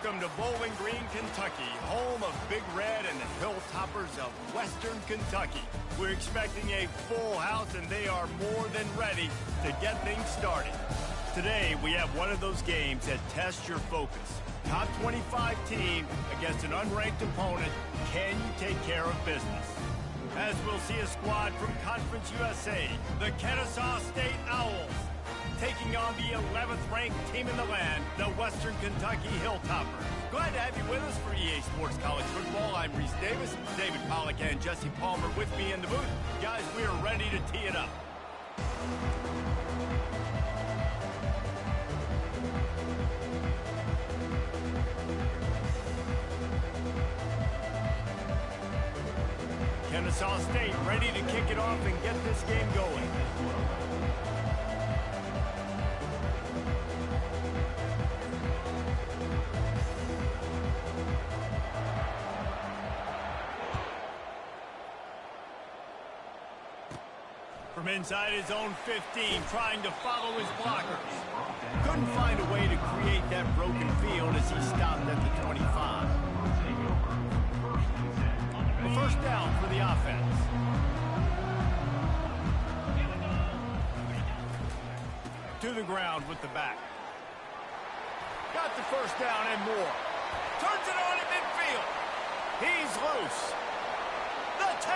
Welcome to Bowling Green, Kentucky, home of Big Red and the Hilltoppers of Western Kentucky. We're expecting a full house, and they are more than ready to get things started. Today, we have one of those games that tests your focus. Top 25 team against an unranked opponent. Can you take care of business? As we'll see a squad from Conference USA, the Kennesaw State Owls, taking on the 11th ranked team in the land, the Western Kentucky Hilltoppers. Glad to have you with us for EA Sports College Football. I'm Reese Davis, David Pollack and Jesse Palmer with me in the booth. Guys, we are ready to tee it up. Kennesaw State ready to kick it off and get this game going. From inside his own 15, trying to follow his blockers. Couldn't find a way to create that broken field as he stopped at the 25. A first down for the offense. To the ground with the back. Got the first down and more. Turns it on at midfield. He's loose. The 10.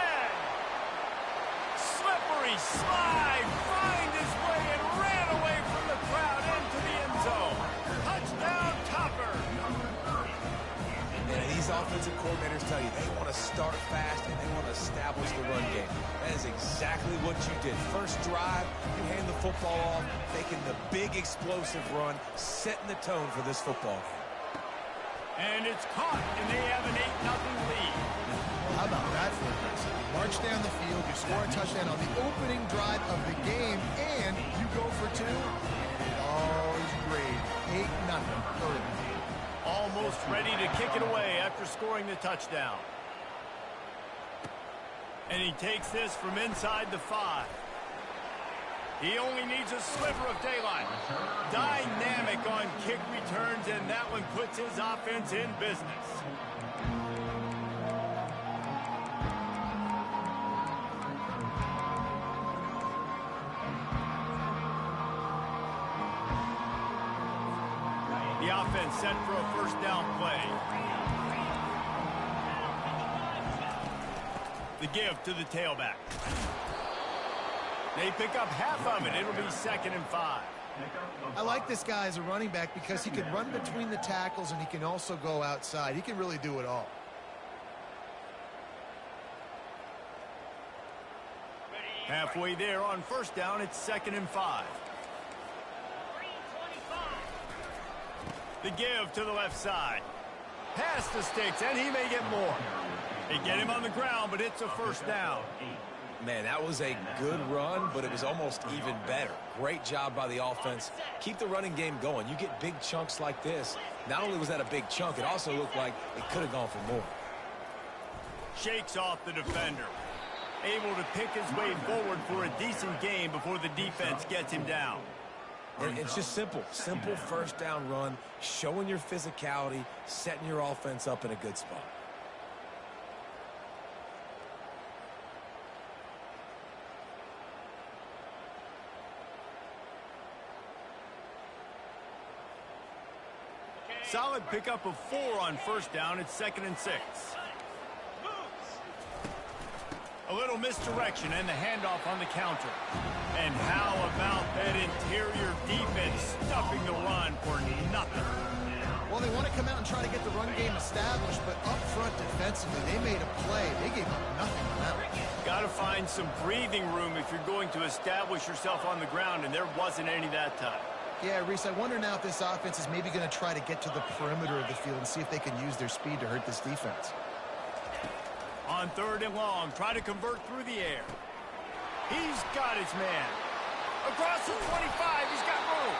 Slippery slide. Find his way and ran away from the crowd into the end zone. Touchdown, Topper. And these offensive coordinators tell you they want to start fast and they want to establish the run game. That is exactly what you did. First drive, you hand the football off, making the big explosive run, setting the tone for this football game. And it's caught, and they have an 8-0 lead. Well, how about that for a race? You march down the field, you score a touchdown on the opening drive of the game, and you go for two, and it all is great. 8-0 early. Almost ready to kick it away after scoring the touchdown. And he takes this from inside the 5. He only needs a sliver of daylight. Dynamic on kick returns, and that one puts his offense in business. The offense set for a first down play. The give to the tailback. They pick up half of it. It'll be 2nd and 5. I like this guy as a running back because he can run between the tackles and he can also go outside. He can really do it all. Halfway there on first down, it's 2nd and 5. The give to the left side. Pass the sticks, and he may get more. They get him on the ground, but it's a first down. Man, that was a good run, but it was almost even better. Great job by the offense. Keep the running game going. You get big chunks like this. Not only was that a big chunk, it also looked like it could have gone for more. Shakes off the defender. Able to pick his way forward for a decent gain before the defense gets him down. And it's just simple first down run, showing your physicality, setting your offense up in a good spot. Solid pickup of 4 on first down. It's 2nd and 6. A little misdirection and the handoff on the counter. And how about that interior defense stuffing the run for nothing? Well, they want to come out and try to get the run game established, but up front defensively, they made a play. They gave up nothing on that one. Got to find some breathing room if you're going to establish yourself on the ground, and there wasn't any that time. Yeah, Reese, I wonder now if this offense is maybe going to try to get to the perimeter of the field and see if they can use their speed to hurt this defense. On 3rd and long, try to convert through the air. He's got his man. Across the 25, he's got room.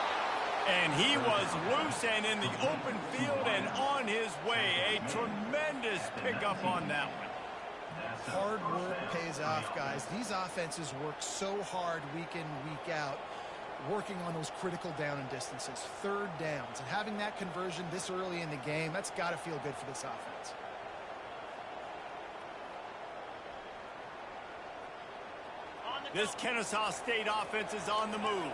And he was loose and in the open field and on his way. A tremendous pickup on that one. Hard work pays off, guys. These offenses work so hard week in, week out. working on those critical down and distances, third downs, and having that conversion this early in the game, that's got to feel good for this offense. This Kennesaw State offense is on the move.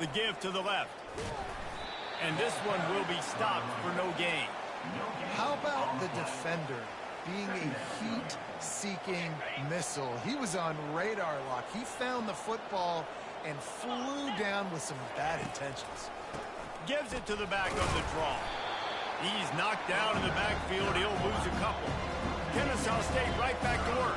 The give to the left. And this one will be stopped for no gain. How about the defender being a heat-seeking missile? He was on radar lock. He found the football and flew down with some bad intentions. Gives it to the back on the draw. He's knocked down in the backfield. He'll lose a couple. Kennesaw State right back to work.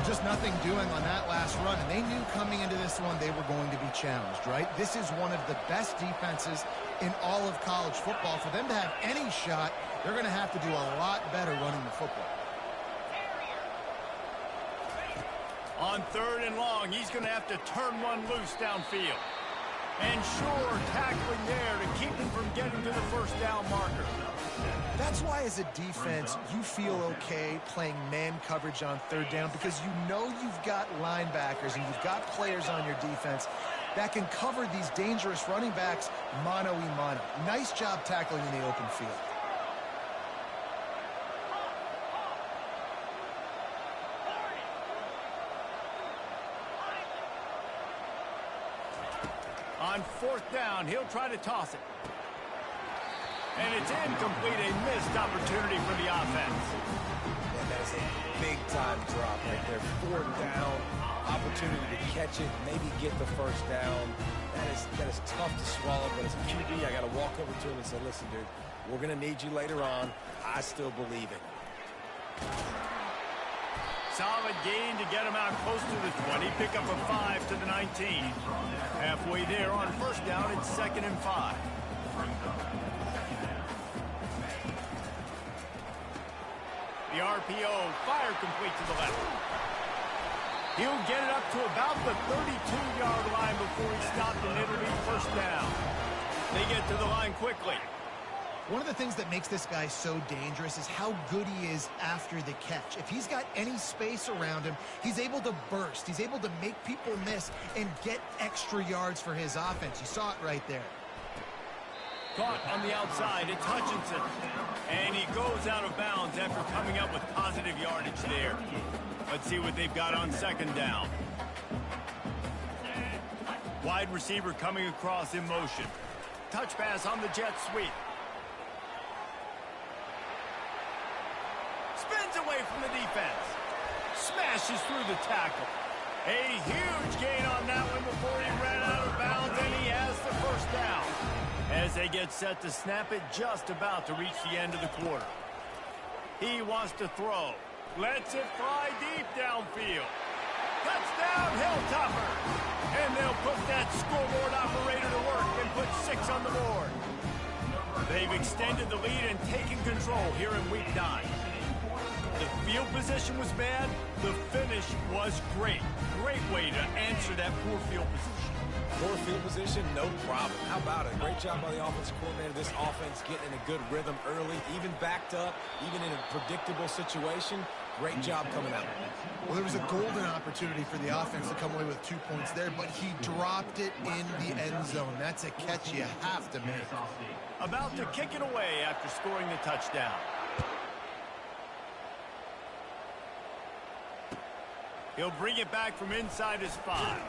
Just nothing doing on that last run, and they knew coming into this one they were going to be challenged, right? This is one of the best defenses in all of college football. For them to have any shot, they're going to have to do a lot better running the football. On 3rd and long, he's going to have to turn one loose downfield. And sure, tackling there to keep him from getting to the first down marker. That's why as a defense, you feel okay playing man coverage on 3rd down, because you know you've got linebackers and you've got players on your defense that can cover these dangerous running backs mano-a-mano. Nice job tackling in the open field. On 4th down, he'll try to toss it. And it's incomplete, a missed opportunity for the offense. And that's a big-time drop right there. 4th down, opportunity to catch it, maybe get the first down. That is tough to swallow, but as a QB, I got to walk over to him and say, listen, dude, we're going to need you later on. I still believe it. Solid gain to get him out close to the 20. Pick up a 5 to the 19. Halfway there on 1st down, it's 2nd and 5. The RPO, fire complete to the left. He'll get it up to about the 32-yard line before he's stopped, and it'll be 1st down. They get to the line quickly. One of the things that makes this guy so dangerous is how good he is after the catch. If he's got any space around him, he's able to burst. He's able to make people miss and get extra yards for his offense. You saw it right there. Caught on the outside, it's Hutchinson. And he goes out of bounds after coming up with positive yardage there. Let's see what they've got on 2nd down. Wide receiver coming across in motion. Touch pass on the jet sweep. Spins away from the defense. Smashes through the tackle. A huge gain on that one before he ran out of bounds, and he has the 1st down. As they get set to snap it, just about to reach the end of the quarter. He wants to throw. Lets it fly deep downfield. Touchdown, Hilltopper. And they'll put that scoreboard operator to work and put 6 on the board. They've extended the lead and taken control here in Week 9. The field position was bad. The finish was great. Great way to answer that poor field position. Poor field position, no problem. How about it? Great job by the offensive coordinator. This offense getting in a good rhythm early, even backed up, even in a predictable situation. Great job coming out. Well, there was a golden opportunity for the offense to come away with 2 points there, but he dropped it in the end zone. That's a catch you have to make. About to kick it away after scoring the touchdown. He'll bring it back from inside his 5.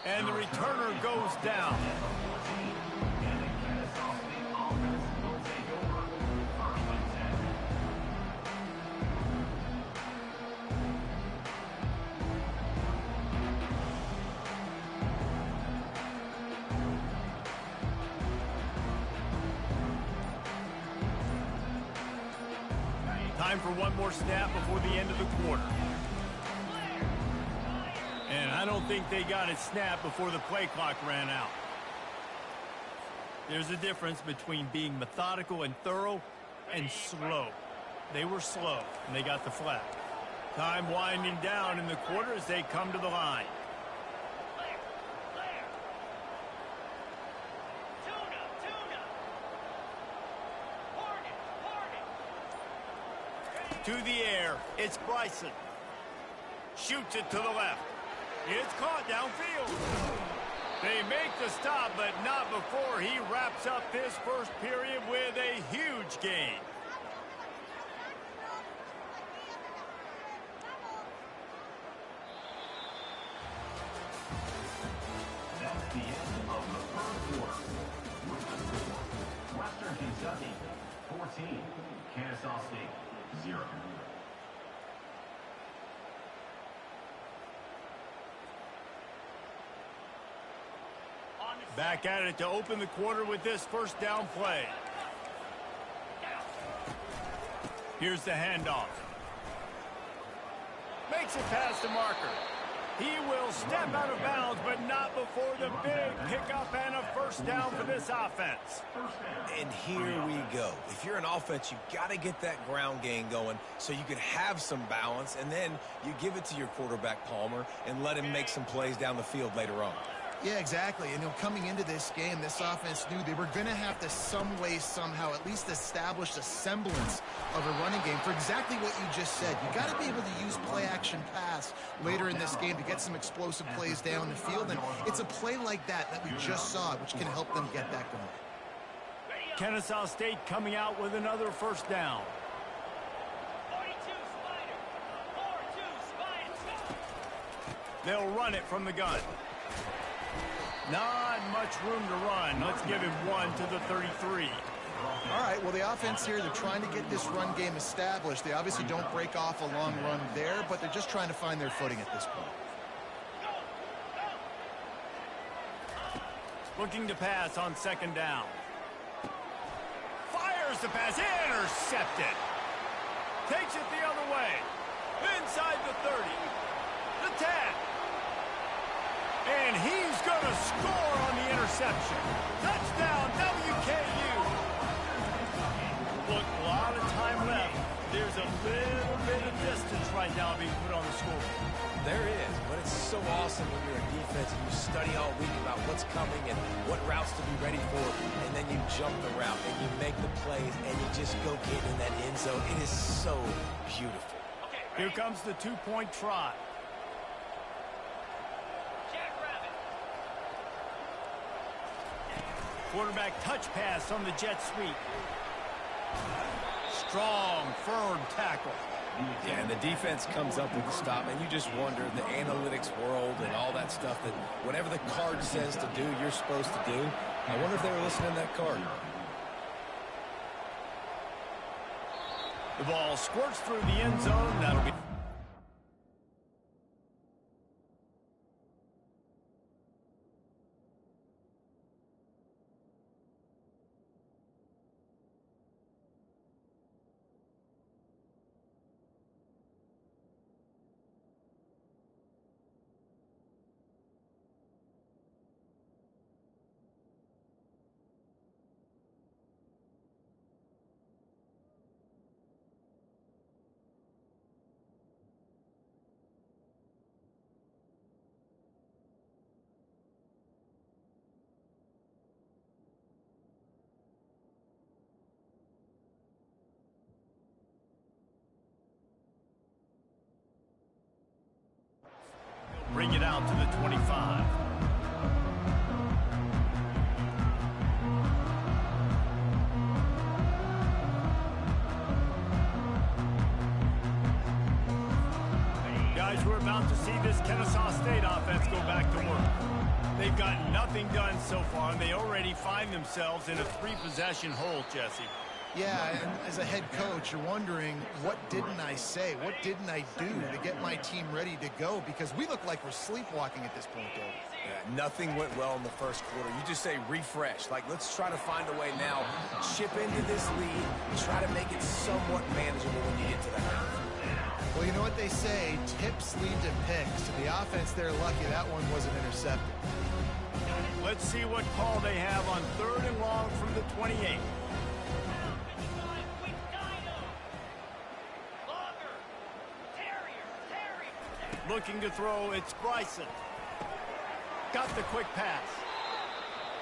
And the returner goes down. Time for one more snap before the end of the quarter. And I don't think they got it snapped before the play clock ran out. There's a difference between being methodical and thorough and slow. They were slow, and they got the flag. Time winding down in the quarter as they come to the line. To the air, it's Bryson. Shoots it to the left. It's caught downfield. They make the stop, but not before he wraps up this first period with a huge gain. That's the end of the first quarter. Western Kentucky, 14. Kennesaw State, 0. Back at it to open the quarter with this first down play. Here's the handoff. Makes it past the marker. He will step out of bounds, but not before the big pickup and a first down for this offense. And here we go. If you're an offense, you got to get that ground game going so you can have some balance, and then you give it to your quarterback, Palmer, and let him make some plays down the field later on. Yeah, exactly. And coming into this game, this offense knew they were going to have to some way, somehow, at least establish a semblance of a running game for exactly what you just said. You got to be able to use play-action pass later in this game to get some explosive plays down the field. And it's a play like that we just saw, which can help them get that going. Kennesaw State coming out with another first down. 42 Spider. 4-2 Spider. They'll run it from the gun. Not much room to run. Let's give him one to the 33. All right, well, the offense here, they're trying to get this run game established. They obviously don't break off a long run there, but they're just trying to find their footing at this point. Looking to pass on second down. Fires the pass. Intercepted. Takes it the other way. Inside the 30. The 10. And he's going to score on the interception. Touchdown, WKU. Look, a lot of time left. There's a little bit of distance right now being put on the scoreboard. There is, but it's so awesome when you're a defense and you study all week about what's coming and what routes to be ready for, and then you jump the route and you make the plays and you just go get in that end zone. It is so beautiful. Here comes the two-point try. Quarterback touch pass on the jet sweep. Strong, firm tackle. Yeah, and the defense comes up with the stop, and you just wonder, the analytics world and all that stuff, that whatever the card says to do, you're supposed to do. I wonder if they were listening to that card. The ball squirts through the end zone. That'll be... Bring it out to the 25. Guys, we're about to see this Kennesaw State offense go back to work. They've gotten nothing done so far, and they already find themselves in a three-possession hole, Jesse. Yeah, and as a head coach, you're wondering, what didn't I say? What didn't I do to get my team ready to go? Because we look like we're sleepwalking at this point, David. Yeah, nothing went well in the first quarter. You just say refresh. Like, let's try to find a way now. Chip into this lead. Try to make it somewhat manageable when you get to the half. Well, you know what they say, tips lead to picks. To the offense, they're lucky that one wasn't intercepted. Let's see what call they have on 3rd and long from the 28. Looking to throw, it's Bryson. Got the quick pass.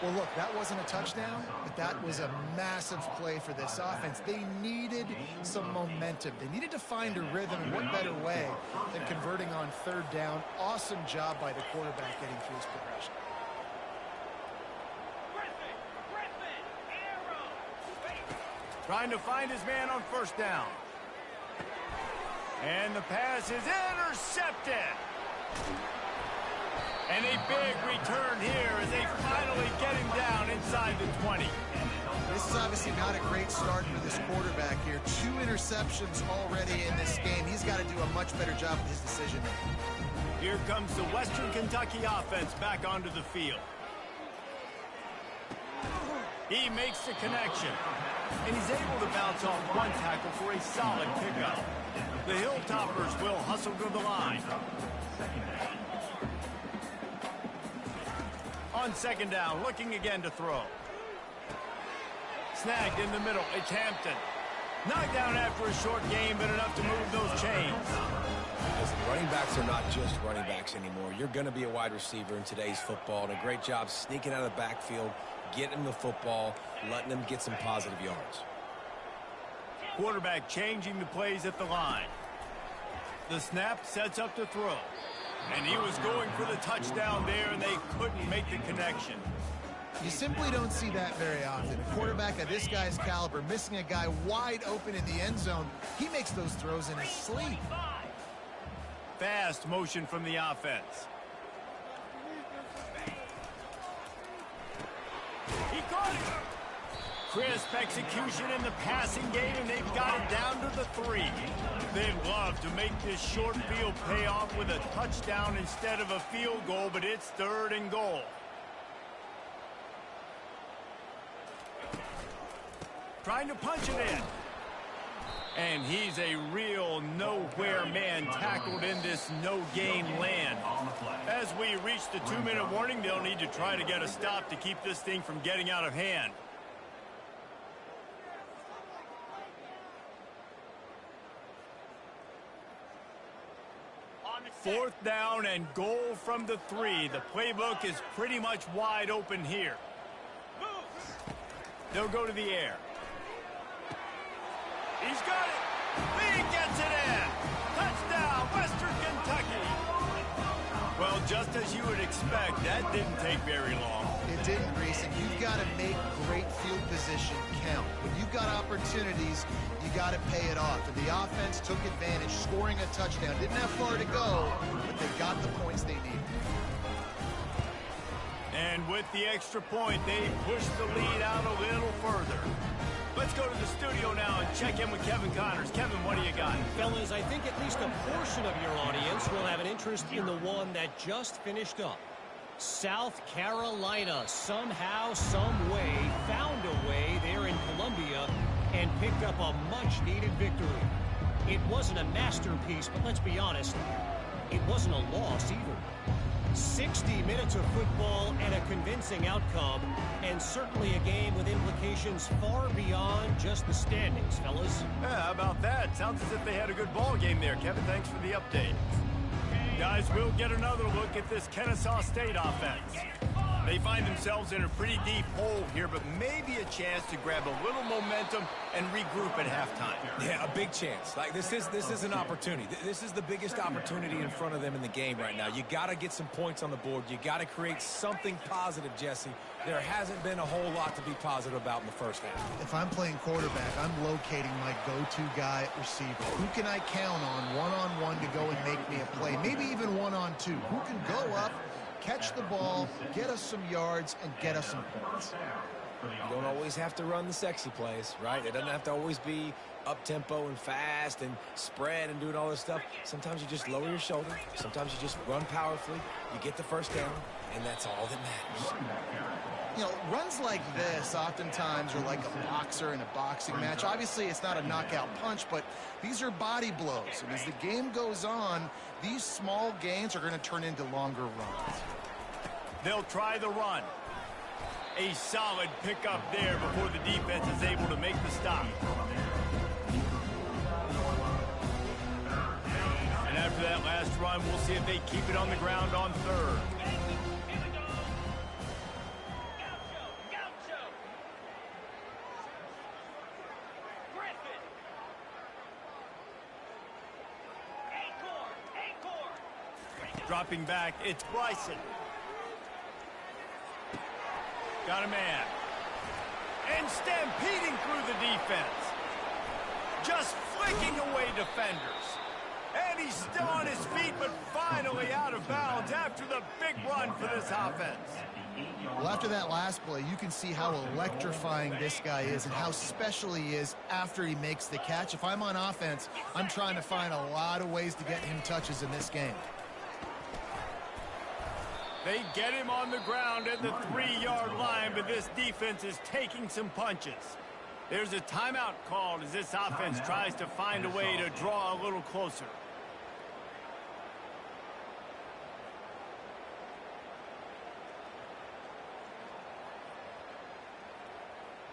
Well, look, that wasn't a touchdown, but that was a massive play for this offense. They needed some momentum. They needed to find a rhythm, and what better way than converting on third down. Awesome job by the quarterback getting through his progression. Trying to find his man on first down. And the pass is intercepted. And a big return here as they finally get him down inside the 20. This is obviously not a great start for this quarterback here. 2 interceptions already in this game. He's got to do a much better job with his decision making. Here comes the Western Kentucky offense back onto the field. He makes the connection. And he's able to bounce off one tackle for a solid pickup. The Hilltoppers will hustle to the line. On second down, looking again to throw. Snagged in the middle, it's Hampton. Knocked down after a short game, but enough to move those chains. Listen, running backs are not just running backs anymore. You're going to be a wide receiver in today's football, and a great job sneaking out of the backfield, getting them the football, letting them get some positive yards. Quarterback changing the plays at the line. The snap sets up to throw. And he was going for the touchdown there, and they couldn't make the connection. You simply don't see that very often. A quarterback of this guy's caliber missing a guy wide open in the end zone. He makes those throws in his sleep. Fast motion from the offense. He caught it. Crisp execution in the passing game, and they've got it down to the 3. They'd love to make this short field pay off with a touchdown instead of a field goal, but it's 3rd and goal. Trying to punch it in. And he's a real nowhere man tackled in this no-gain land. As we reach the 2-minute warning, they'll need to try to get a stop to keep this thing from getting out of hand. Fourth down and goal from the 3. The playbook is pretty much wide open here. They'll go to the air. He's got it. He gets it in. Touchdown, Western Kentucky. Well, just as you would expect, that didn't take very long. It didn't, Reese, and you've got to make great field position count. When you've got opportunities, you got to pay it off. And the offense took advantage, scoring a touchdown. Didn't have far to go, but they got the points they needed. And with the extra point, they pushed the lead out a little further. Let's go to the studio now and check in with Kevin Connors. Kevin, what do you got? Fellas, I think at least a portion of your audience will have an interest in the one that just finished up. South Carolina somehow, some way, found a way there in Columbia and picked up a much-needed victory. It wasn't a masterpiece, but let's be honest, it wasn't a loss either. 60 minutes of football and a convincing outcome, and certainly a game with implications far beyond just the standings, fellas. Yeah, how about that? Sounds as if they had a good ball game there. Kevin, thanks for the update. Guys, we'll get another look at this Kennesaw State offense. They find themselves in a pretty deep hole here, but maybe a chance to grab a little momentum and regroup at halftime. Yeah, a big chance. Like this is an opportunity. This is the biggest opportunity in front of them in the game right now. You got to get some points on the board. You got to create something positive, Jesse. There hasn't been a whole lot to be positive about in the first half. If I'm playing quarterback, I'm locating my go-to guy at receiver. Who can I count on one-on-one to go and make me a play? Maybe even one-on-two. Who can go up, catch the ball, get us some yards, and get us some points? You don't always have to run the sexy plays, right? It doesn't have to always be up-tempo and fast and spread and doing all this stuff. Sometimes you just lower your shoulder. Sometimes you just run powerfully. You get the first down, and that's all that matters. You know, runs like this oftentimes are like a boxer in a boxing match. Obviously, it's not a knockout punch, but these are body blows. And as the game goes on, these small gains are going to turn into longer runs. They'll try the run. A solid pickup there before the defense is able to make the stop. And after that last run, we'll see if they keep it on the ground on third. Dropping back, it's Bryson. Got a man. And stampeding through the defense. Just flicking away defenders. And he's still on his feet, but finally out of bounds after the big run for this offense. Well, after that last play, you can see how electrifying this guy is and how special he is after he makes the catch. If I'm on offense, I'm trying to find a lot of ways to get him touches in this game. They get him on the ground at the 3-yard line, but this defense is taking some punches. There's a timeout called as this offense tries to find a way to draw a little closer.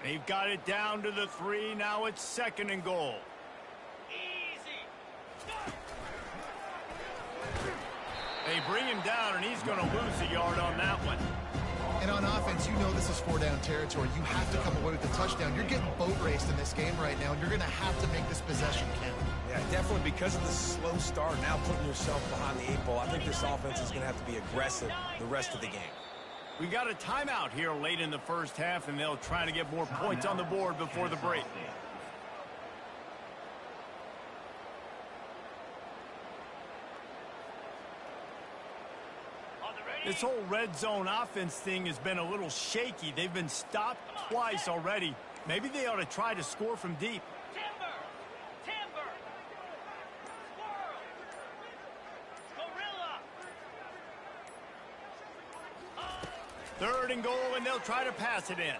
They've got it down to the 3. Now it's 2nd and goal. They bring him down, and he's going to lose a yard on that one. And on offense, you know this is 4-down territory. You have to come away with the touchdown. You're getting boat raced in this game right now, and you're going to have to make this possession count. Yeah, definitely because of the slow start, now putting yourself behind the 8 ball. I think this offense is going to have to be aggressive the rest of the game. We got a timeout here late in the first half, and they'll try to get more points on the board before the break. This whole red zone offense thing has been a little shaky. They've been stopped twice already. Maybe they ought to try to score from deep. Timber! Timber! Squirrel! Gorilla! 3rd and goal, and they'll try to pass it in.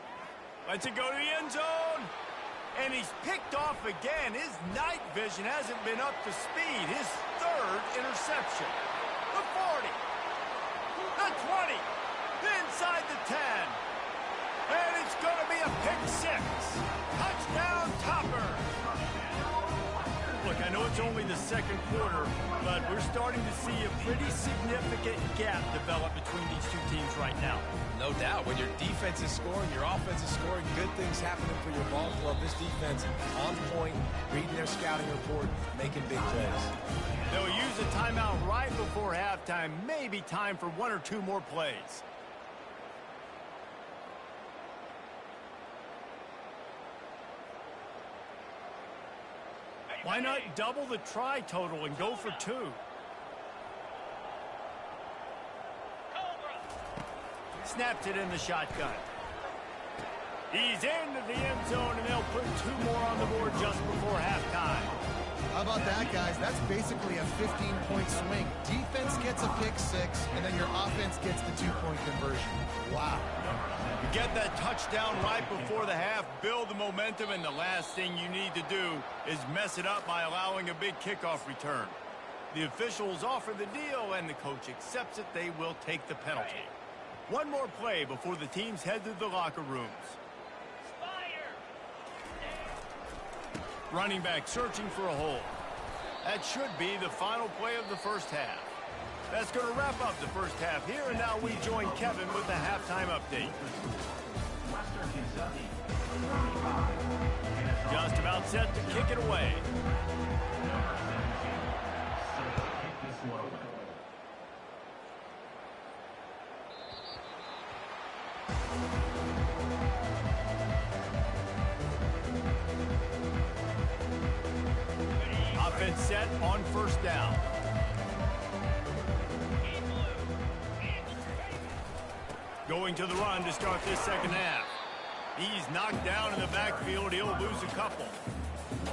Lets it go to the end zone. And he's picked off again. His night vision hasn't been up to speed. His 3rd interception. The 40. The 20, inside the 10, and it's going to be a pick 6. Touchdown, Topper. Look, I know it's only the 2nd quarter, but we're starting to see a pretty significant gap develop between these two teams right now. No doubt. When your defense is scoring, your offense is scoring, good things happening for your ball club. This defense on point, reading their scouting report, making big plays. They'll use a timeout right before halftime. Maybe time for 1 or 2 more plays. Why not double the try total and go for 2? Snaps it in the shotgun. He's into the end zone, and they'll put 2 more on the board just before halftime. How about that, guys? That's basically a 15-point swing. Defense gets a pick 6, and then your offense gets the 2-point conversion. Wow. You get that touchdown right before the half, build the momentum, and the last thing you need to do is mess it up by allowing a big kickoff return. The officials offer the deal, and the coach accepts it. They will take the penalty. 1 more play before the teams head to the locker rooms. Running back searching for a hole. That should be the final play of the first half. That's going to wrap up the first half here, and now we join Kevin with the halftime update. Just about set to kick it away. Offense set on 1st down. Going to the run to start this 2nd half. He's knocked down in the backfield. He'll lose a couple.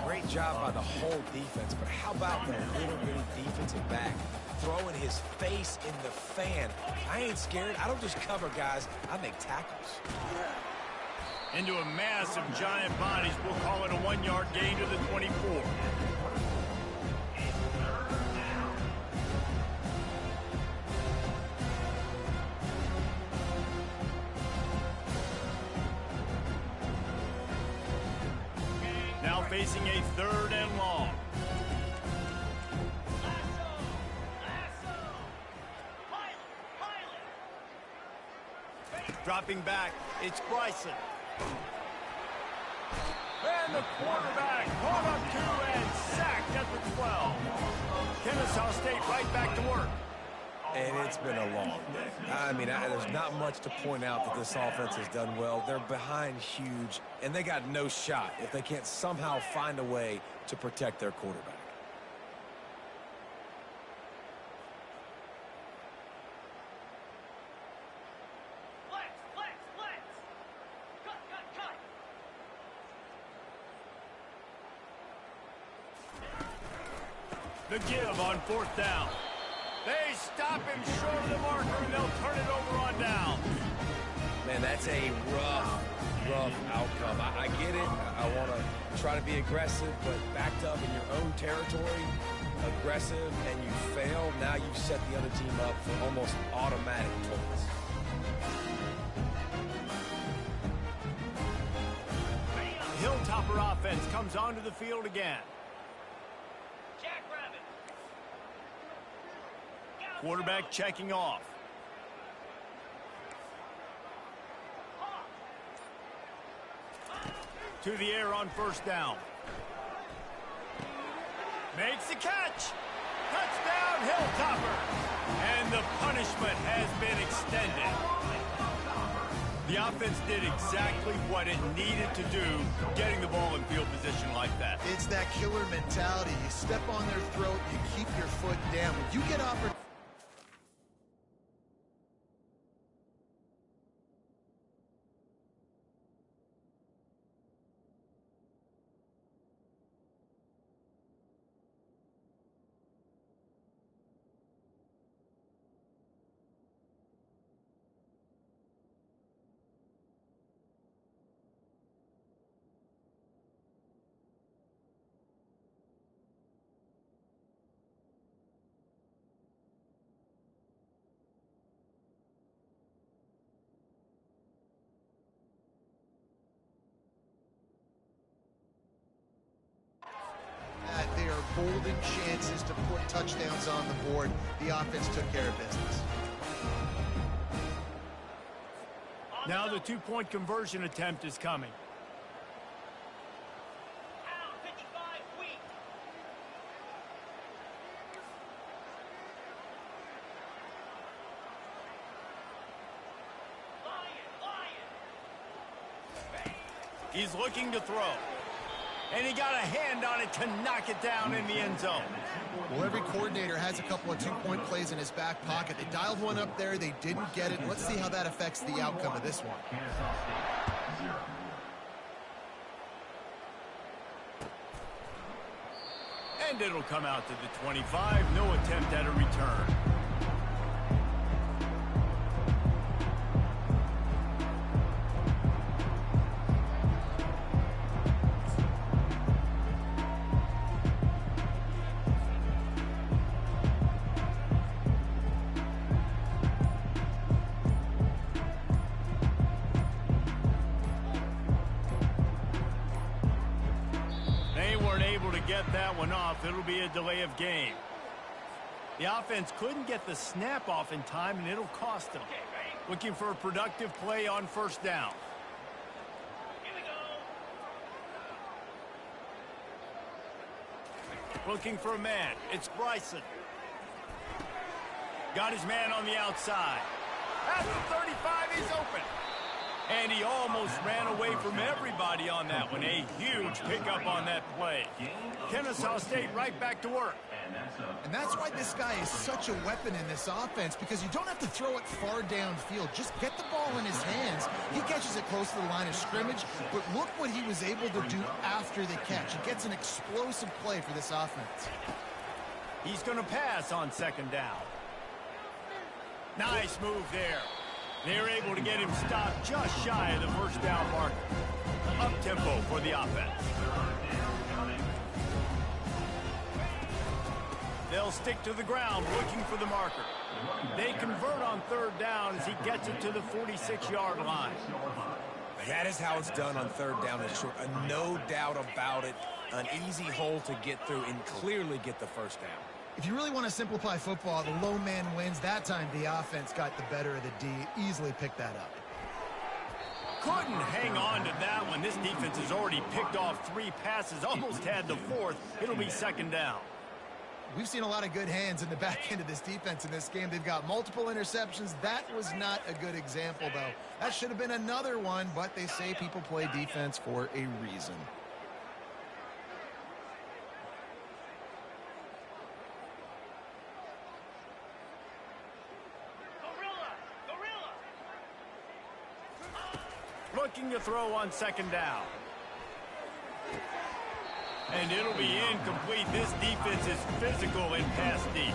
Great job by the whole defense, but how about that little bitty defensive back throwing his face in the fan? I ain't scared. I don't just cover guys. I make tackles. Into a mass of giant bodies. We'll call it a 1-yard gain to the 24. Now facing a 3rd and long. Dropping back, it's Bryson. And the quarterback caught up to and sacked at the 12. Kennesaw State right back to work. And it's been a long day. I mean, there's not much to point out that this offense has done well. They're behind huge, and they got no shot if they can't somehow find a way to protect their quarterback. The give on 4th down. They stop him short of the marker, and they'll turn it over on down. Man, that's a rough outcome. I get it. I want to try to be aggressive, but backed up in your own territory, aggressive, and you fail, now you set the other team up for almost automatic points. The Hilltopper offense comes onto the field again. Quarterback checking off. To the air on 1st down. Makes the catch. Touchdown, Hilltopper. And the punishment has been extended. The offense did exactly what it needed to do, getting the ball in field position like that. It's that killer mentality. You step on their throat, you keep your foot down. When you get opportunity. There are golden chances to put touchdowns on the board. The offense took care of business. Now the 2-point conversion attempt is coming. He's looking to throw. And he got a hand on it to knock it down in the end zone. Well, every coordinator has a couple of 2-point plays in his back pocket. They dialed one up there. They didn't get it. Let's see how that affects the outcome of this one. And it'll come out to the 25. No attempt at a return. Get that one off. It'll be a delay of game. The offense couldn't get the snap off in time, and it'll cost them. Looking for a productive play on 1st down. Here we go. Looking for a man. It's Bryson. Got his man on the outside. At the 35, he's open. And he almost ran away from everybody on that one. A huge pickup on that play. Kennesaw State right back to work. And that's why this guy is such a weapon in this offense, because you don't have to throw it far downfield. Just get the ball in his hands. He catches it close to the line of scrimmage, but look what he was able to do after the catch. He gets an explosive play for this offense. He's going to pass on 2nd down. Nice move there. They're able to get him stopped just shy of the 1st down marker. Up-tempo for the offense. They'll stick to the ground looking for the marker. They convert on 3rd down as he gets it to the 46-yard line. That is how it's done on 3rd down and short. No doubt about it. An easy hole to get through and clearly get the 1st down. If you really want to simplify football, the lone man wins. That time the offense got the better of the D. Easily picked that up. Couldn't hang on to that one. This defense has already picked off 3 passes, almost had the 4th. It'll be 2nd down. we've seen a lot of good hands in the back end of this defense in this game. They've got multiple interceptions. That was not a good example, though. That should have been another one, but they say people play defense for a reason. Looking to throw on second down. And it'll be incomplete. This defense is physical in pass deep.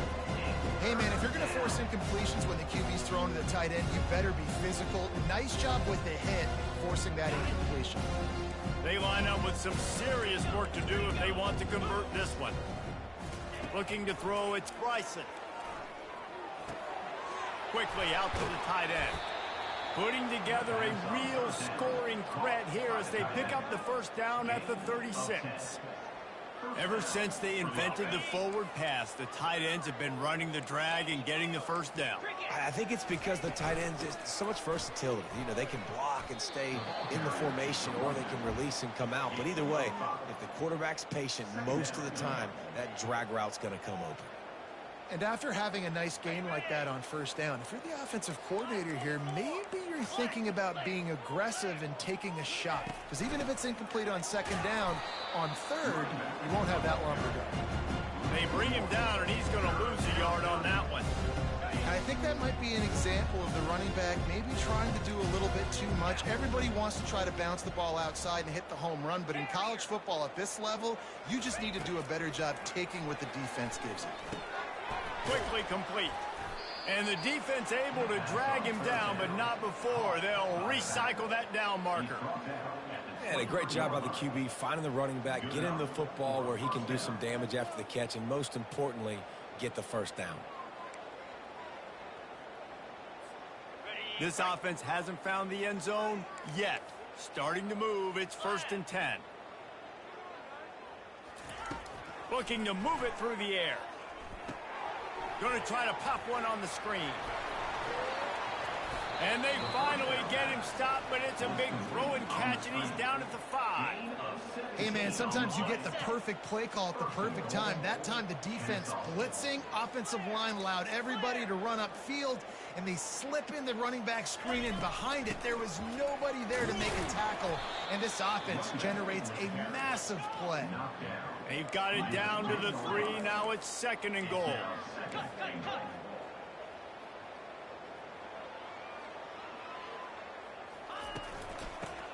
Hey, man, if you're going to force incompletions when the QB's thrown to the tight end, you better be physical. Nice job with the hit, forcing that incompletion. They line up with some serious work to do if they want to convert this one. Looking to throw, it's Bryson. Quickly out to the tight end. Putting together a real scoring threat here as they pick up the first down at the 36. Ever since they invented the forward pass, the tight ends have been running the drag and getting the first down. I think it's because the tight ends is so much versatility. You know, they can block and stay in the formation, or they can release and come out. But either way, if the quarterback's patient most of the time, that drag route's going to come open. And after having a nice gain like that on first down, if you're the offensive coordinator here, maybe you're thinking about being aggressive and taking a shot. Because even if it's incomplete on second down, on third, you won't have that long to go. They bring him down, and he's going to lose a yard on that one. And I think that might be an example of the running back maybe trying to do a little bit too much. Everybody wants to try to bounce the ball outside and hit the home run, but in college football at this level, you just need to do a better job taking what the defense gives you. Quickly complete. And the defense able to drag him down, but not before. They'll recycle that down marker. And a great job by the QB finding the running back, get him the football where he can do some damage after the catch, and most importantly, get the first down. This offense hasn't found the end zone yet. Starting to move, it's 1st and 10. Looking to move it through the air. Going to try to pop one on the screen. And they finally get him stopped, but it's a big throw and catch, and he's down at the 5. Hey, man, sometimes you get the perfect play call at the perfect time. That time the defense blitzing, offensive line allowed everybody to run upfield, and they slip in the running back screen, and behind it there was nobody there to make a tackle, and this offense generates a massive play. They've got it down to the 3. Now it's 2nd and goal.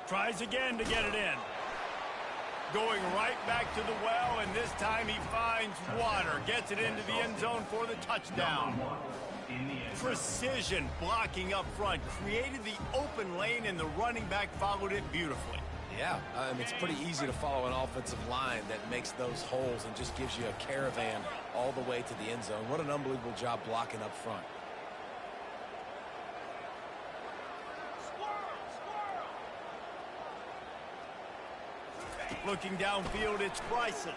Tries again to get it in. Going right back to the well, and this time he finds water. Gets it into the end zone for the touchdown. Precision blocking up front. Created the open lane, and the running back followed it beautifully. Yeah, it's pretty easy to follow an offensive line that makes those holes and just gives you a caravan all the way to the end zone. What an unbelievable job blocking up front. Looking downfield, it's Bryson.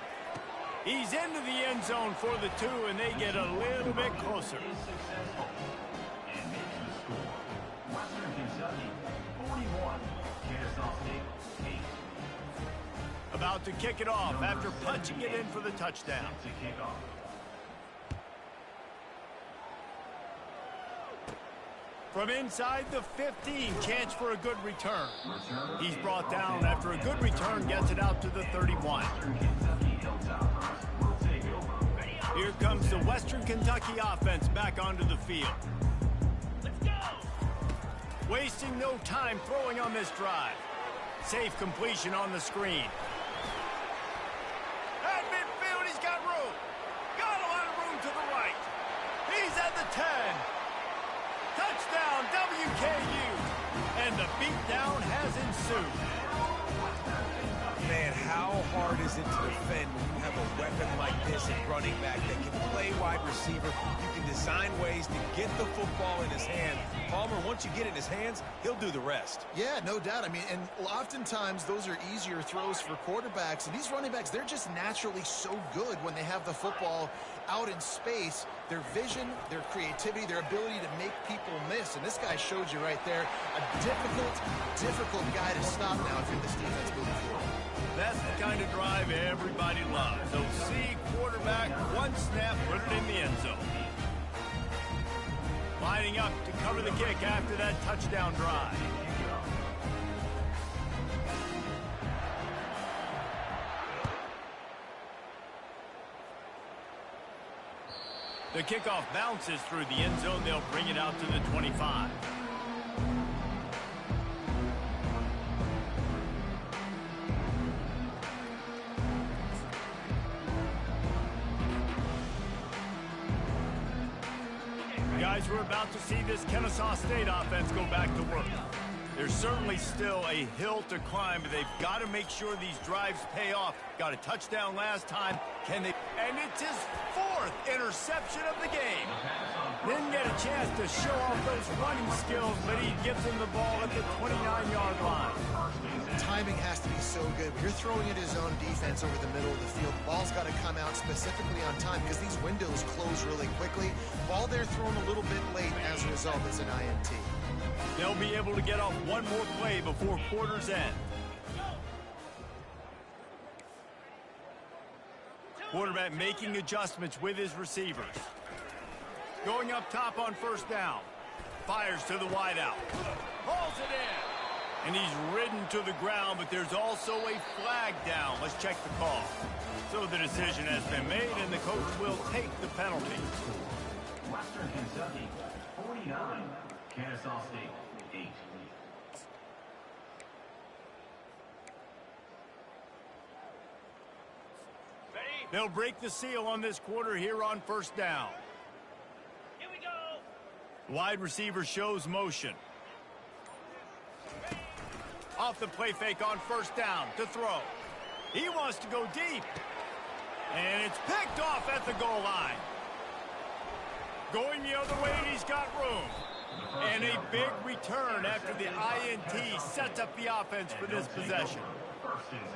He's into the end zone for the 2, and they get a little bit closer. And making the score, Western Kentucky 41, Kennesaw State 8. About to kick it off after punching it in for the touchdown. To kick off. From inside the 15, chance for a good return. He's brought down after a good return, gets it out to the 31. Here comes the Western Kentucky offense back onto the field. Let's go! Wasting no time throwing on this drive. Safe completion on the screen. At midfield, he's got room. Got a lot of room to the right. He's at the 10. Touchdown, WKU. And the beatdown has ensued. Man, how hard is it to defend when you have a weapon like this at running back that can play wide receiver? You can design ways to get the football in his hand. Palmer, once you get it in his hands, he'll do the rest. Yeah, no doubt. I mean, and oftentimes those are easier throws for quarterbacks. And these running backs, they're just naturally so good when they have the football out in space. Their vision, their creativity, their ability to make people miss. And this guy showed you right there, a difficult guy to stop now if you're this defense moving forward. That's the kind of drive everybody loves. So see quarterback one snap, put it in the end zone. Lining up to cover the kick after that touchdown drive. The kickoff bounces through the end zone. They'll bring it out to the 25. Guys, we're about to see this Kennesaw State offense go back to work. There's certainly still a hill to climb, but they've got to make sure these drives pay off. Got a touchdown last time. Can they? And it's his 4th interception of the game. Didn't get a chance to show off those running skills, but he gives him the ball at the 29-yard line. Timing has to be so good. When you're throwing at his own defense over the middle of the field, the ball's got to come out specifically on time because these windows close really quickly. Ball there thrown a little bit late, as a result, it's an INT. They'll be able to get off one more play before quarter's end. Quarterback making adjustments with his receivers. Going up top on first down. Fires to the wideout. Hauls it in. And he's ridden to the ground, but there's also a flag down. Let's check the call. So the decision has been made, and the coach will take the penalty. Western Kentucky, 49. Kennesaw State, 8. They'll break the seal on this quarter here on first down. Here we go. Wide receiver shows motion. Off the play fake on first down to throw. He wants to go deep. And it's picked off at the goal line. Going the other way, and he's got room. And a big return after the INT sets up the offense for this possession.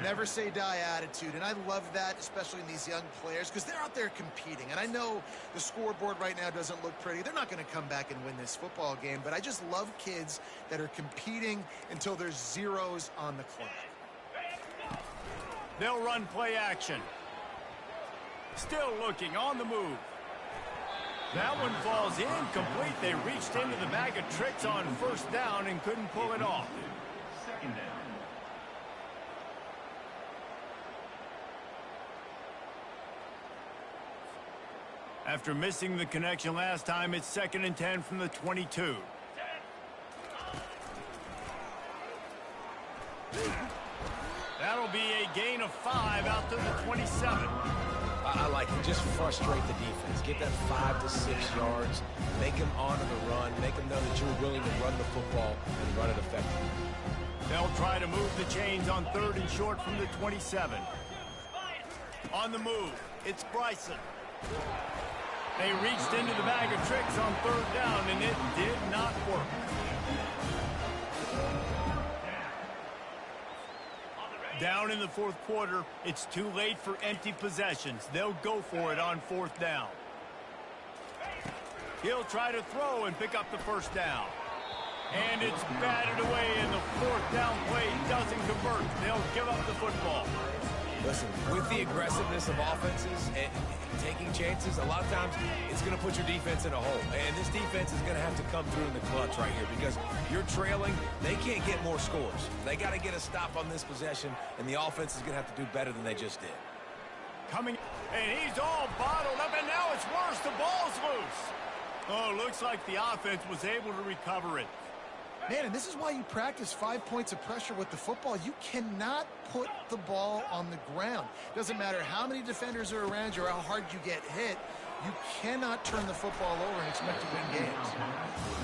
Never say die attitude, and I love that, especially in these young players, because they're out there competing. And I know the scoreboard right now doesn't look pretty. They're not going to come back and win this football game, but I just love kids that are competing until there's zeros on the clock. They'll run play action. Still looking on the move. That one falls incomplete. They reached into the bag of tricks on first down and couldn't pull it off. Second down. After missing the connection last time, it's 2nd and 10 from the 22. That'll be a gain of 5 out to the 27. I like it. Just frustrate the defense. Get that 5 to 6 yards. Make them honor the run. Make them know that you're willing to run the football and run it effectively. They'll try to move the chains on 3rd and short from the 27. On the move, it's Bryson. They reached into the bag of tricks on 3rd down, and it did not work. Down in the 4th quarter, it's too late for empty possessions. They'll go for it on 4th down. He'll try to throw and pick up the first down. And it's batted away, and the 4th down play doesn't convert. They'll give up the football. Listen, with the aggressiveness of offenses and taking chances, a lot of times it's going to put your defense in a hole. And this defense is going to have to come through in the clutch right here because you're trailing. They can't get more scores. They got to get a stop on this possession, and the offense is going to have to do better than they just did. Coming, and he's all bottled up, and now it's worse. The ball's loose. Oh, looks like the offense was able to recover it. Man, and this is why you practice 5 points of pressure with the football. You cannot put the ball on the ground. Doesn't matter how many defenders are around you or how hard you get hit. You cannot turn the football over and expect to win games.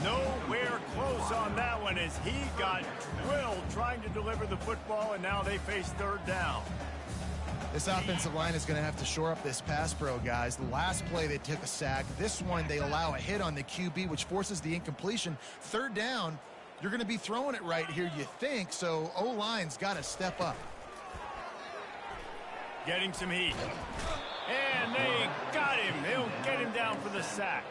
Nowhere close on that one as he got drilled trying to deliver the football, and now they face 3rd down. This offensive line is going to have to shore up this pass pro, guys. The last play, they took a sack. This one, they allow a hit on the QB, which forces the incompletion. 3rd down, you're going to be throwing it right here, you think, so O-line's got to step up. Getting some heat. And they got him. They'll get him down for the sack.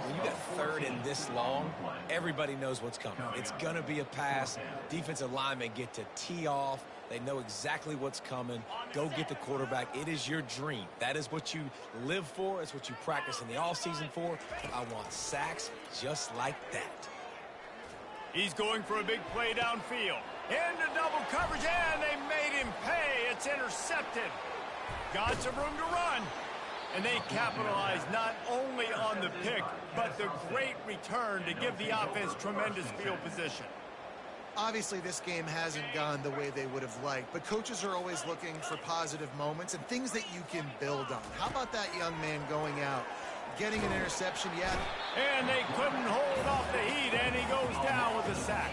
when you got third and this long, everybody knows what's coming. It's going to be a pass. Defensive linemen get to tee off. They know exactly what's coming. Go get the quarterback. It is your dream. That is what you live for. It's what you practice in the offseason for. I want sacks just like that. He's going for a big play downfield. Into double coverage, and they made him pay. It's intercepted. Got some room to run. And they capitalized not only on the pick, but the great return to give the offense tremendous field position. Obviously, this game hasn't gone the way they would have liked, but coaches are always looking for positive moments and things that you can build on. How about that young man going out, getting an interception? Yeah. And they couldn't hold off the heat, and he goes down with a sack.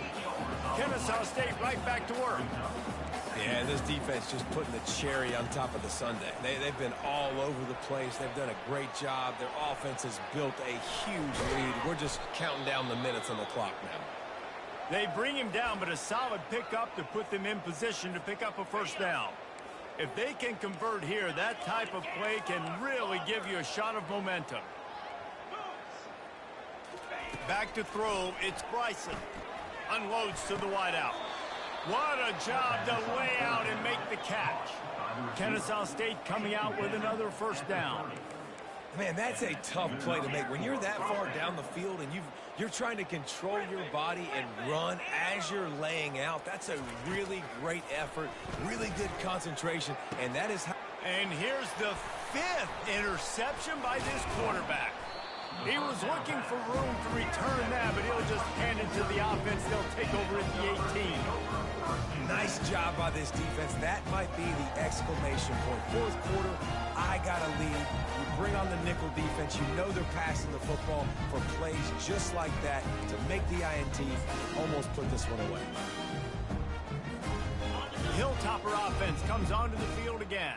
Kennesaw State right back to work. Yeah, this defense just putting the cherry on top of the sundae. They've been all over the place. They've done a great job. Their offense has built a huge lead. We're just counting down the minutes on the clock now. They bring him down, but a solid pickup to put them in position to pick up a first down. If they can convert here, that type of play can really give you a shot of momentum. Back to throw, it's Bryson. Unloads to the wideout. What a job to lay out and make the catch. Kennesaw State coming out with another first down. Man, that's a tough play to make. When you're that far down the field and you're trying to control your body and run as you're laying out, that's a really great effort, really good concentration, and that is how... And here's the 5th interception by this quarterback. He was looking for room to return that, but he'll just hand it to the offense. They'll take over at the 18. Nice job by this defense. That might be the exclamation point. Fourth quarter, I got a lead. You bring on the nickel defense. You know they're passing the football for plays just like that to make the INT. Almost put this one away. Hilltopper offense comes onto the field again.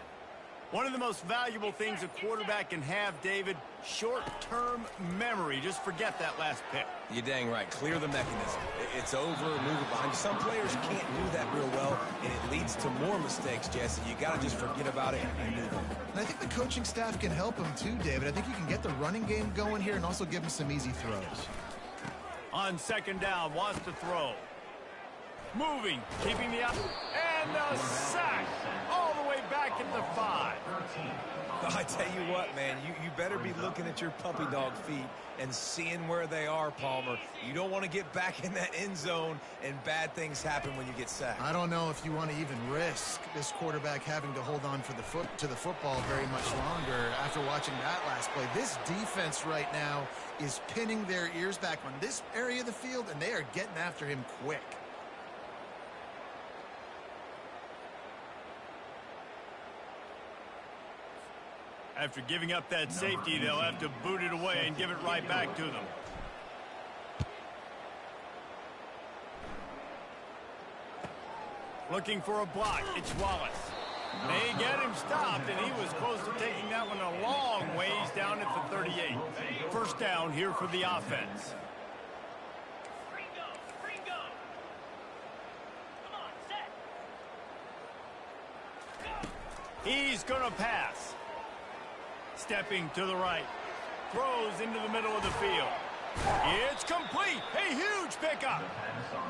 One of the most valuable things a quarterback can have, David, short-term memory. Just forget that last pick. You're dang right. Clear the mechanism. It's over, move it behind you. Some players can't do that real well, and it leads to more mistakes, Jesse. You got to just forget about it and move on. And I think the coaching staff can help him too, David. I think you can get the running game going here and also give him some easy throws. On second down, wants to throw. Moving, keeping the up, and a sack all the way back at the 5. I tell you what, man, you better be looking at your puppy dog feet and seeing where they are, Palmer. You don't want to get back in that end zone and bad things happen when you get sacked. I don't know if you want to even risk this quarterback having to hold on for to the football very much longer after watching that last play. This defense right now is pinning their ears back on this area of the field, and they are getting after him quick. After giving up that safety, they'll have to boot it away and give it right back to them. Looking for a block. It's Wallace. They get him stopped, and he was close to taking that one a long ways down at the 38. First down here for the offense. He's going to pass. Stepping to the right. Throws into the middle of the field. It's complete. A huge pickup.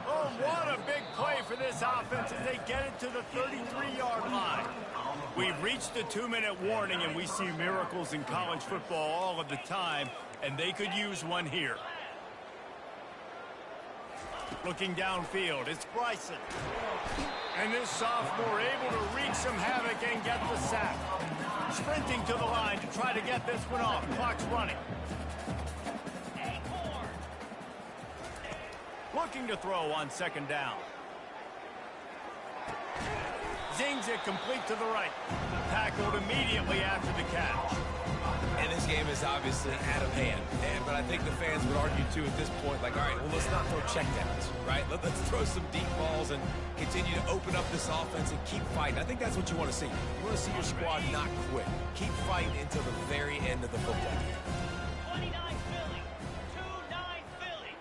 Oh, what a big play for this offense as they get it to the 33-yard line. We've reached the 2-minute warning, and we see miracles in college football all of the time, and they could use one here. Looking downfield, it's Bryson. And this sophomore able to wreak some havoc and get the sack. Sprinting to the line to try to get this one off. Clock's running. Looking to throw on second down. Zings it complete to the right. Tackled immediately after the catch. And this game is obviously out of hand. But I think the fans would argue, too, at this point, like, all right, well, let's not throw checkdowns, right? Let's throw some deep balls and continue to open up this offense and keep fighting. I think that's what you want to see. You want to see your squad not quit. Keep fighting until the very end of the football game. 29 Philly. 2-9 Philly.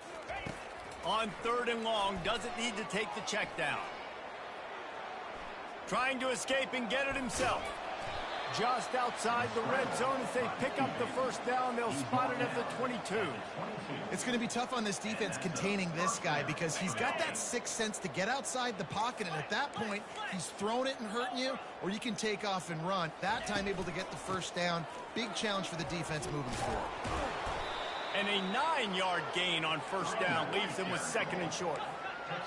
On third and long, doesn't need to take the check down. Trying to escape and get it himself. just outside the red zone as they pick up the first down. They'll spot it at the 22. It's going to be tough on this defense containing this guy because he's got that sixth sense to get outside the pocket, and at that point, he's throwing it and hurting you, or you can take off and run. That time able to get the first down. Big challenge for the defense moving forward. And a 9-yard gain on first down leaves them with second and short.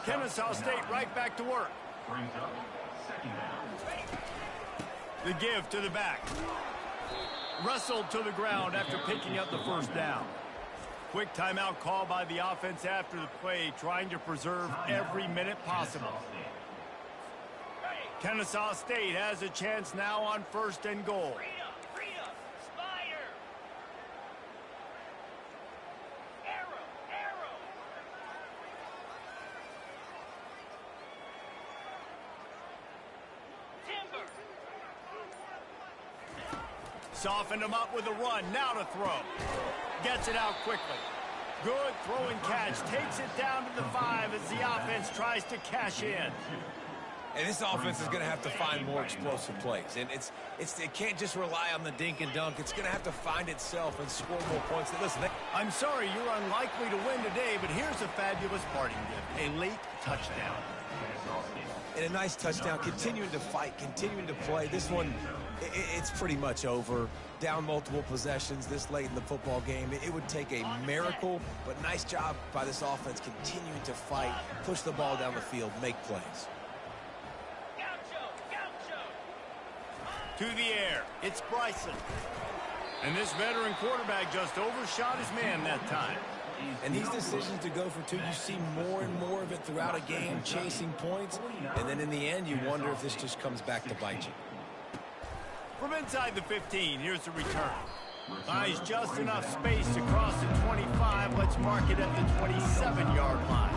Kennesaw State right back to work. Brings up second down. The give to the back. Wrestled to the ground after picking up the first down. Quick timeout call by the offense after the play, trying to preserve every minute possible. Kennesaw State has a chance now on first and goal. Freedom, Spire. Arrow. Timber. Softened him up with a run. Now to throw. Gets it out quickly. Good throw and catch. Takes it down to the 5 as the offense tries to cash in. And this offense is going to have to find more explosive plays. And it can't just rely on the dink and dunk. It's going to have to find itself and score more points. Listen, I'm sorry you're unlikely to win today, but here's a fabulous parting gift. A late touchdown. and a nice touchdown, continuing to fight, continuing to play. This one, it's pretty much over. Down multiple possessions this late in the football game. It would take a miracle, but nice job by this offense continuing to fight, push the ball down the field, make plays. To the air, it's Bryson. And this veteran quarterback just overshot his man that time. And these decisions to go for two, you see more and more of it throughout a game, chasing points. And then in the end, you wonder if this just comes back to bite you. From inside the 15, here's the return. Buys just enough space to cross the 25. Let's mark it at the 27-yard line.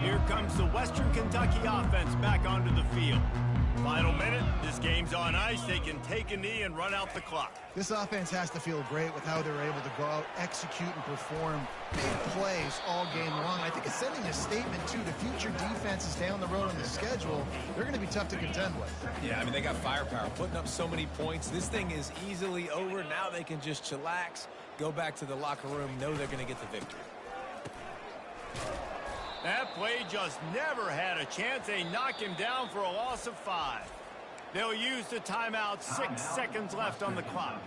Here comes the Western Kentucky offense back onto the field. Final minute, this game's on ice. They can take a knee and run out the clock. This offense has to feel great with how they're able to go out, execute, and perform big plays all game long. I think it's sending a statement, too, to future defenses down the road on the schedule. They're going to be tough to contend with. Yeah, I mean, they got firepower, putting up so many points. This thing is easily over. Now they can just chillax, go back to the locker room, know they're going to get the victory. That play just never had a chance. They knock him down for a loss of 5. They'll use the timeout. 6 seconds left on the clock.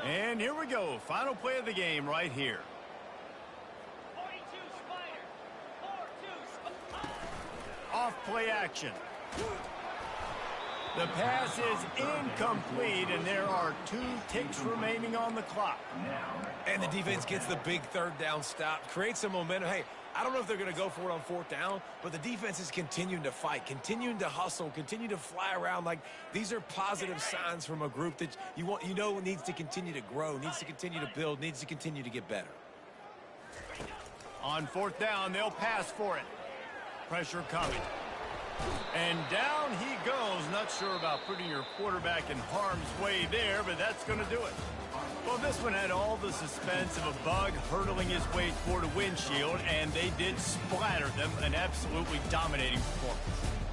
And here we go. Final play of the game right here. 42 Spider. 4-2 Off play action. The pass is incomplete, and there are 2 ticks remaining on the clock. And the defense gets the big third down stop, creates some momentum. Hey, I don't know if they're going to go for it on 4th down, but the defense is continuing to fight, continuing to hustle, continue to fly around. Like, these are positive signs from a group that you know needs to continue to grow, needs to continue to build, needs to continue to get better. On 4th down, they'll pass for it. Pressure coming. And down he goes. Not sure about putting your quarterback in harm's way there, but that's going to do it. Well, this one had all the suspense of a bug hurtling his way toward a windshield, and they did splatter them. An absolutely dominating performance.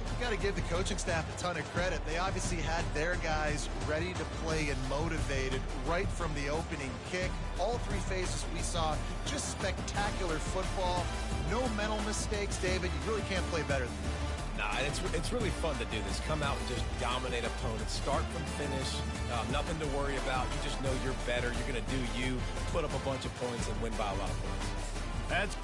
You got to give the coaching staff a ton of credit. They obviously had their guys ready to play and motivated right from the opening kick. All 3 phases we saw, just spectacular football. No mental mistakes, David. You really can't play better than that. Nah, it's really fun to do this. Come out and just dominate opponents. Start from finish. Nothing to worry about. You just know you're better. You're going to do you, put up a bunch of points, and win by a lot of points. That's